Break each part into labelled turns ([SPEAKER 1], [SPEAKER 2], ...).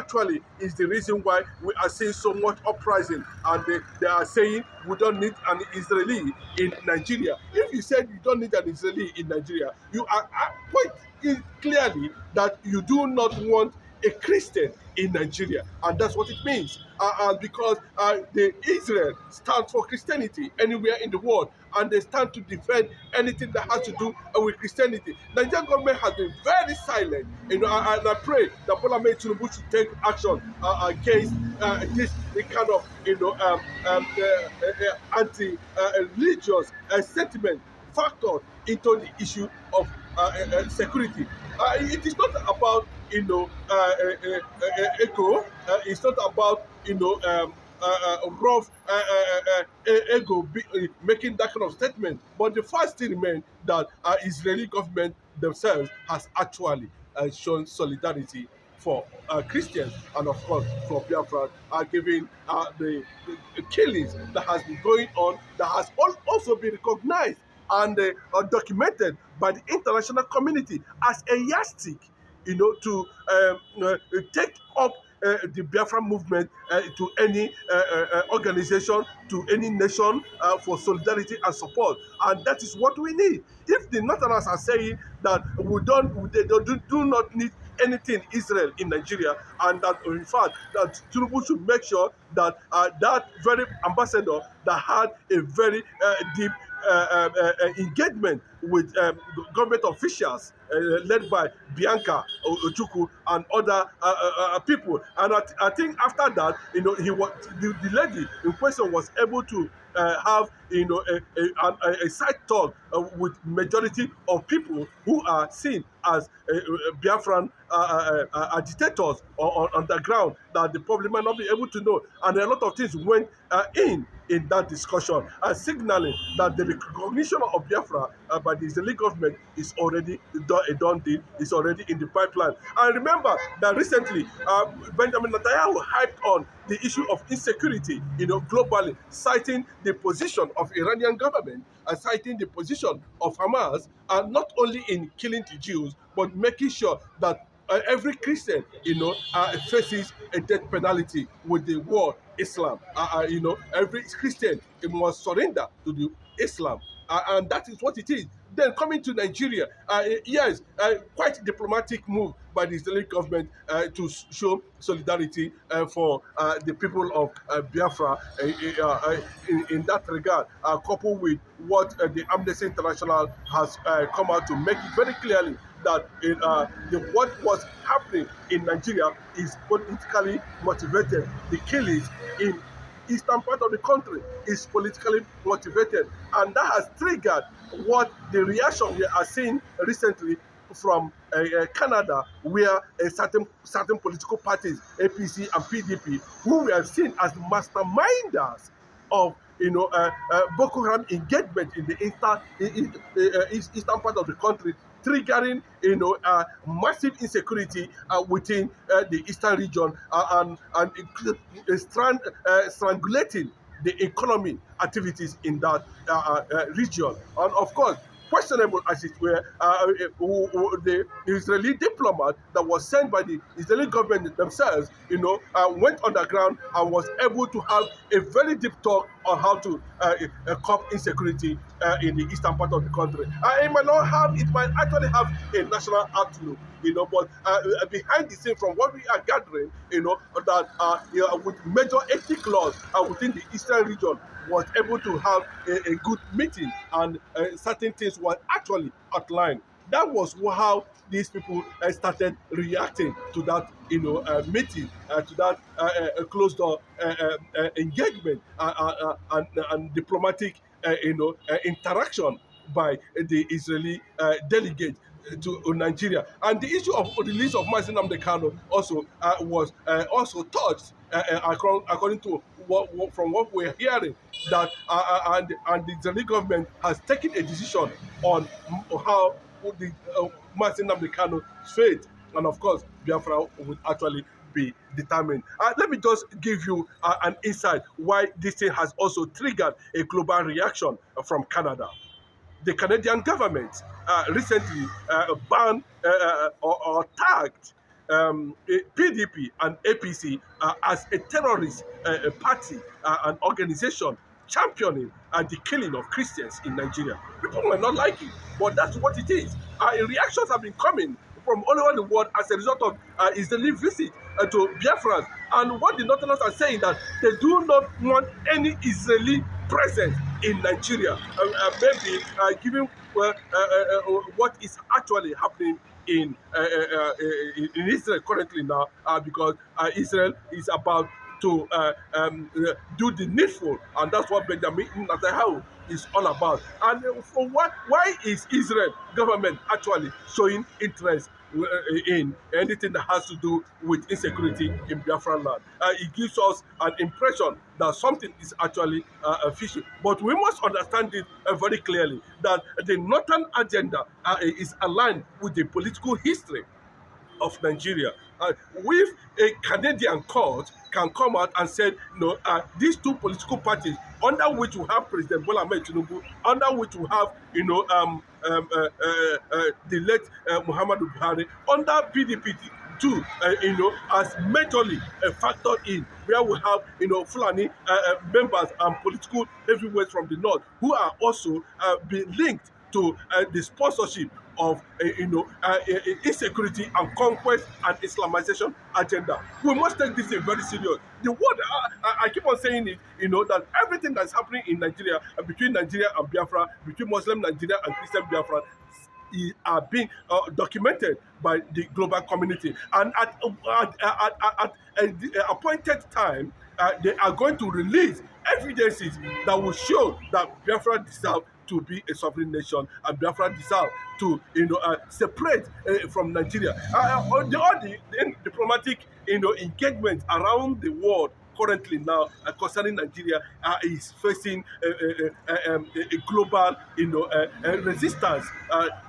[SPEAKER 1] actually is the reason why we are seeing so much uprising, and they are saying we don't need an Israeli in Nigeria. If you said you don't need an Israeli in Nigeria, you are pointing clearly that you do not want a Christian in Nigeria, and that's what it means. And because the Israel stands for Christianity anywhere in the world, and they stand to defend anything that has to do with Christianity. Nigerian government has been very silent, and I pray that Bola Ahmed Tinubu should take action against this kind of anti-religious sentiment factored into the issue of security. It is not about ego. It's not about rough ego making that kind of statement. But the fact still remains that Israeli government themselves has actually shown solidarity for Christians, and of course for Biafra, giving the killings that has been going on, that has also been recognized and documented by the international community as a yardstick, to take up the Biafra movement to any organization, to any nation for solidarity and support. And that is what we need. If the Northerners are saying that they do not need anything Israel in Nigeria, and that in fact that Tinubu should make sure that that very ambassador that had a very deep engagement with government officials led by Bianca Ojukwu and other people, and I think after that, he was the lady in question was able to have a side talk with majority of people who are seen as Biafran agitators on the ground, that the public might not be able to know, and a lot of things went in that discussion, signaling that the recognition of Biafra by the Israeli government is already a done deal, is already in the pipeline. And remember that recently Benjamin Netanyahu hyped on the issue of insecurity, globally, citing the position of Iranian government and citing the position of Hamas, and not only in killing the Jews, but making sure that every Christian, faces a death penalty with the war Islam. Every Christian must surrender to the Islam, and that is what it is. Then coming to Nigeria, yes, quite diplomatic move by the Israeli government to show solidarity for the people of Biafra in that regard, coupled with what the Amnesty International has come out to make it very clearly that what was happening in Nigeria is politically motivated. The killings in eastern part of the country is politically motivated, and that has triggered what the reaction we are seeing recently from Canada, where certain political parties, APC and PDP, who we have seen as masterminders of Boko Haram engagement in the eastern part of the country, triggering massive insecurity within the eastern region, and strangulating the economy activities in that region. And of course, questionable as it were, the Israeli diplomat that was sent by the Israeli government themselves, went underground and was able to have a very deep talk on how to curb insecurity in the eastern part of the country. It might actually have a national outlook, but behind the scene, from what we are gathering, that with major ethnic laws within the eastern region, was able to have a good meeting, and certain things were actually outlined. That was how these people started reacting to that, meeting, to that closed door engagement and diplomatic, interaction by the Israeli delegate to Nigeria. And the issue of the release of Mazi Nnamdi Kanu also was also touched, according to from what we're hearing, that and the Israeli government has taken a decision on how the Mazi Nnamdi Kanu's fate, and of course Biafra would actually be determined. Let me just give you an insight why this thing has also triggered a global reaction from Canada. The Canadian government recently banned or tagged PDP and APC as a terrorist party and organization championing the killing of Christians in Nigeria. People might not like it, but that's what it is. Reactions have been coming from all over the world as a result of Israeli visit to Biafra. And what the Northerners are saying that they do not want any Israeli presence in Nigeria. Maybe given what is actually happening in Israel currently now, because Israel is about to do the needful, and that's what Benjamin Netanyahu is all about. And for what, why is Israel government actually showing interest in anything that has to do with insecurity in Biafra land? It gives us an impression that something is actually fishy. But we must understand it very clearly that the northern agenda is aligned with the political history of Nigeria. With a Canadian court can come out and say, no, these two political parties, under which we have President Bola Ahmed Tinubu, under which we have, the late Muhammadu Buhari, under PDP too, as majorly factored in, where we have, Fulani members and political heavyweights from the north who are also being linked to the sponsorship of insecurity and conquest and Islamization agenda. We must take this very serious. The word I keep on saying it, that everything that's happening in Nigeria, between Nigeria and Biafra, between Muslim Nigeria and Christian Biafra, are being documented by the global community, and at the appointed time, they are going to release evidences that will show that Biafra deserves to be a sovereign nation, and Biafra deserves to separate from Nigeria. All the diplomatic engagement around the world currently now concerning Nigeria is facing a global resistance,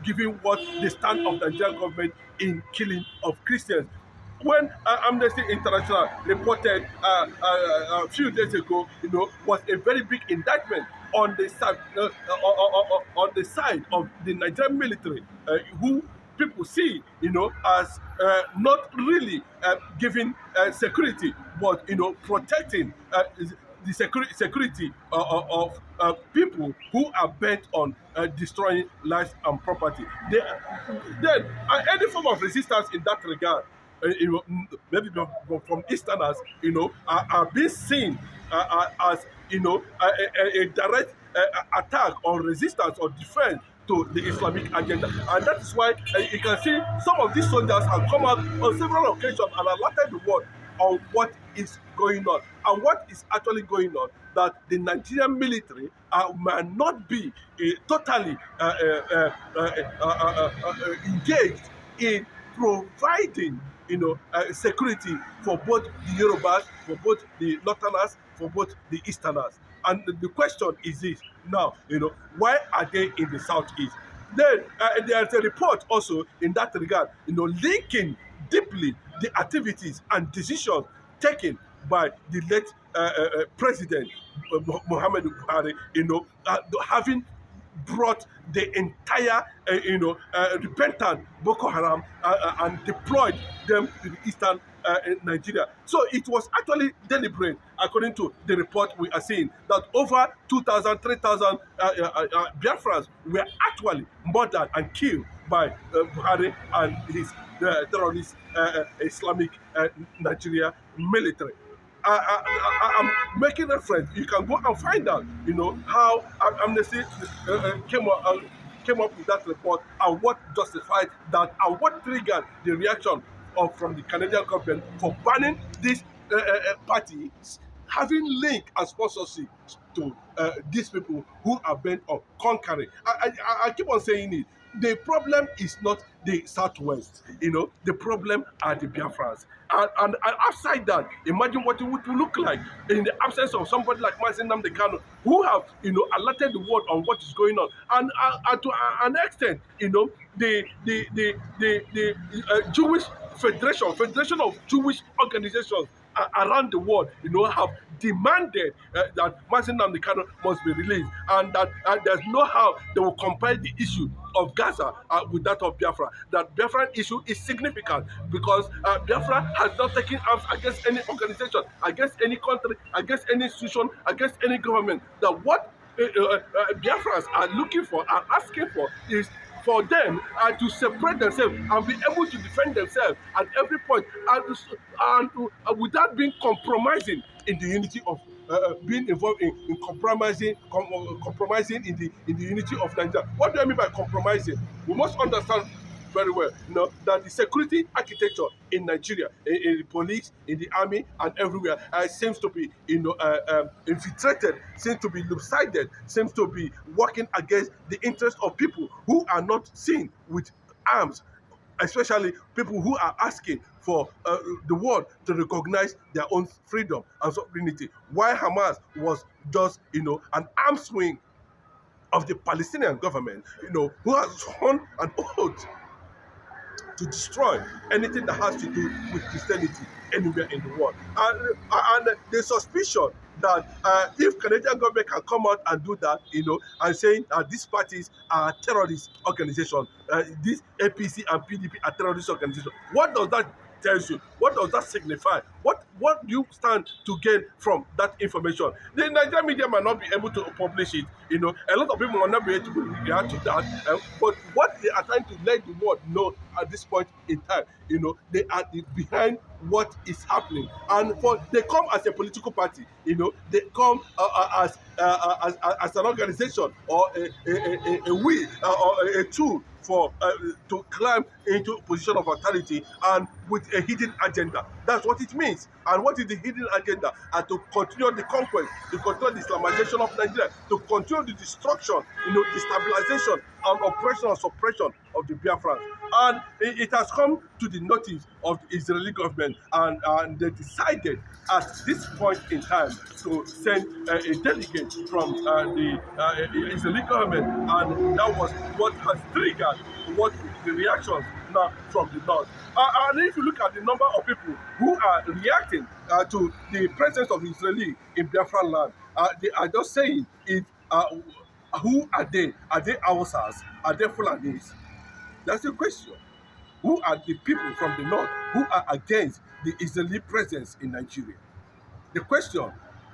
[SPEAKER 1] given what the stand of the Nigerian government in killing of Christians. When Amnesty International reported a few days ago, was a very big indictment on the side of the Nigerian military, who people see, as not really giving security, but protecting the security of people who are bent on destroying lives and property. Then any form of resistance in that regard, maybe from Easterners, are being seen as a direct attack or resistance or defense to the Islamic agenda. And that is why you can see some of these soldiers have come out on several occasions and alerted the world on what is going on. And what is actually going on, that the Nigerian military might not be totally engaged in providing security for both the Yorubas, for both the Northerners, for both the Easterners. And the question is this now, why are they in the Southeast? Then there's a report also in that regard, linking deeply the activities and decisions taken by the late President Muhammadu Buhari, having brought the entire, repentant Boko Haram and deployed them to the eastern Nigeria. So it was actually deliberate, according to the report we are seeing, that over 2,000, 3,000 Biafrans were actually murdered and killed by Buhari and his terrorist Islamic Nigeria military. I'm making reference. You can go and find out, how Amnesty came up with that report, and what justified that, and what triggered the reaction from the Canadian government for banning this party having link and sponsorship to these people who are bent on conquering. I keep on saying it. The problem is not the Southwest, the problem are the Biafrans. And outside that, imagine what it would look like in the absence of somebody like Mazi Nnamdi Kanu, who have, alerted the world on what is going on. And to an extent, the Jewish Federation of Jewish organizations around the world, have demanded that Mazi Nnamdi Kanu must be released, and that there's no how they will compare the issue of Gaza with that of Biafra. That Biafran issue is significant because Biafra has not taken arms against any organization, against any country, against any institution, against any government. That what Biafrans are looking for, are asking for, is for them to separate themselves and be able to defend themselves at every point, without being compromising in the unity of being involved in compromising in the unity of Nigeria. What do I mean by compromising? We must understand very well, that the security architecture in Nigeria, in the police, in the army, and everywhere, seems to be, infiltrated, seems to be lopsided, seems to be working against the interests of people who are not seen with arms, especially people who are asking for the world to recognize their own freedom and sovereignty. While Hamas was just, an arm swing of the Palestinian government, who has sworn an oath to destroy anything that has to do with Christianity anywhere in the world. And the suspicion that if Canadian government can come out and do that, and saying that these parties are terrorist organizations, this APC and PDP are terrorist organizations, what does that tells you? What does that signify? What do you stand to gain from that information? The Nigerian media might not be able to publish it. A lot of people will not be able to react to that. But what they are trying to let the world know at this point in time, they are behind what is happening. And they come as a political party. They come as an organization or a will or a tool for to climb into a position of authority, and with a hidden agenda. That's what it means. And what is the hidden agenda? And to continue the conquest, to continue the Islamization of Nigeria, to continue the destruction, destabilization and oppression and suppression of the Biafrans. And it has come to the notice of the Israeli government, and they decided at this point in time to send a delegate from the Israeli government, and that was what has triggered what the reactions now from the north. And if you look at the number of people who are reacting to the presence of Israeli in Biafran land, they are just saying, who are they? Are they Hausas? Are they Fulanis? That's the question. Who are the people from the north who are against the Israeli presence in Nigeria? The question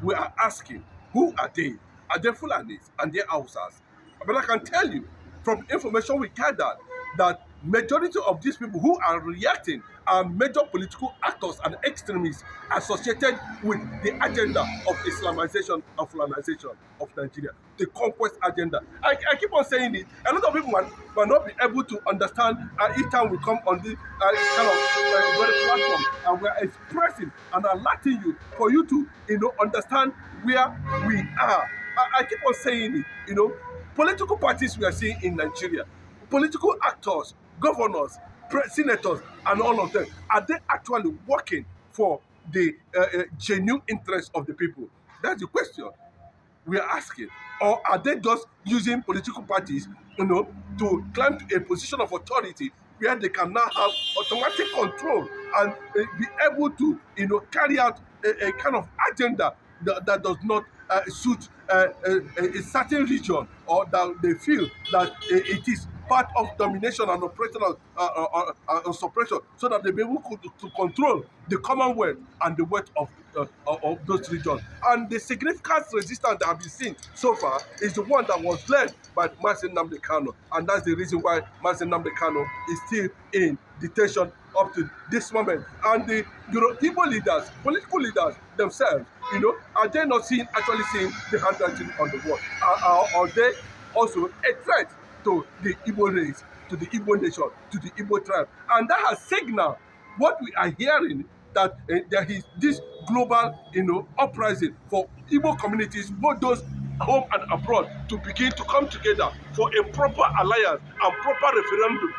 [SPEAKER 1] we are asking, who are they? Are they Fulanis? And they Hausas? But I can tell you, from information we gathered, that majority of these people who are reacting are major political actors and extremists associated with the agenda of Islamization and Fulanization of Nigeria, the conquest agenda. I keep on saying it. A lot of people might not be able to understand each time we come on this kind of very platform, and we are expressing and alerting you for you to understand where we are. I keep on saying it. Political parties we are seeing in Nigeria, political actors, governors, senators, and all of them, are they actually working for the genuine interests of the people? That's the question we are asking. Or are they just using political parties, to climb to a position of authority where they can now have automatic control and be able to, carry out a kind of agenda that does not suit a certain region, or that they feel that it is part of domination and oppression and suppression, so that they be able to control the Commonwealth and the wealth of those regions. And the significant resistance that have been seen so far is the one that was led by Mazi Nnamdi Kanu, and that's the reason why Mazi Nnamdi Kanu is still in detention up to this moment. And the Igbo leaders, political leaders themselves, are they not actually seeing the handwriting on the wall? Are they also a threat to the Igbo race, to the Igbo nation, to the Igbo tribe? And that has signaled what we are hearing, that there is this global, uprising for Igbo communities, both those home and abroad, to begin to come together for a proper alliance and proper referendum,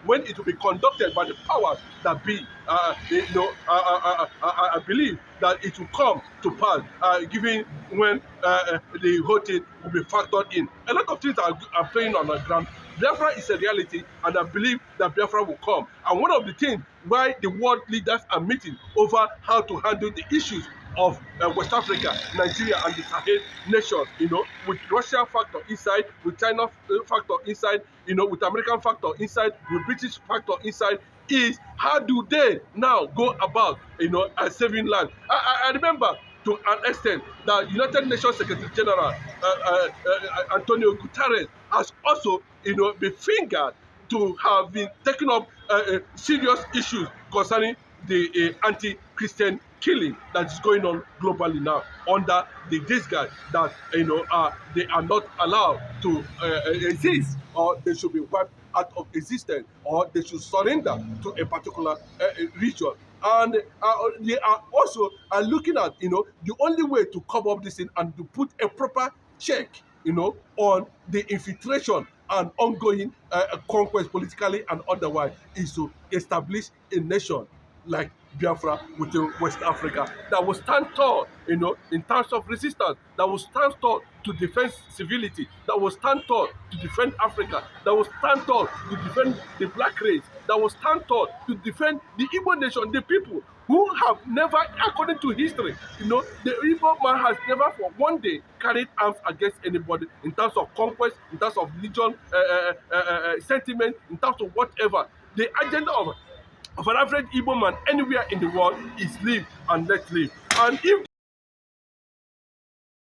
[SPEAKER 1] when it will be conducted by the powers that be. I believe that it will come to pass, given when the whole thing will be factored in. A lot of things are playing on the ground Biafra is a reality, and I believe that Biafra will come. And one of the things why the world leaders are meeting over how to handle the issues of West Africa, Nigeria, and the Sahel nations, with Russia factor inside, with China factor inside, with American factor inside, with British factor inside, is how do they now go about, saving land. I remember to an extent that United Nations Secretary General Antonio Guterres has also, been fingered to have been taking up serious issues concerning the anti-Christian killing that is going on globally now under the disguise that they are not allowed to exist, or they should be wiped out of existence, or they should surrender to a particular region. And they are also looking at the only way to cover up this thing and to put a proper check on the infiltration and ongoing conquest politically and otherwise is to establish a nation like Biafra within West Africa that will stand tall, in terms of resistance, that will stand tall to defend civility, that will stand tall to defend Africa, that will stand tall to defend the black race, that will stand tall to defend the Igbo nation, the people who have never, according to history, the Igbo man has never for one day carried arms against anybody in terms of conquest, in terms of religion, sentiment, in terms of whatever. The agenda of an average Igbo man anywhere in the world is live and let live. And if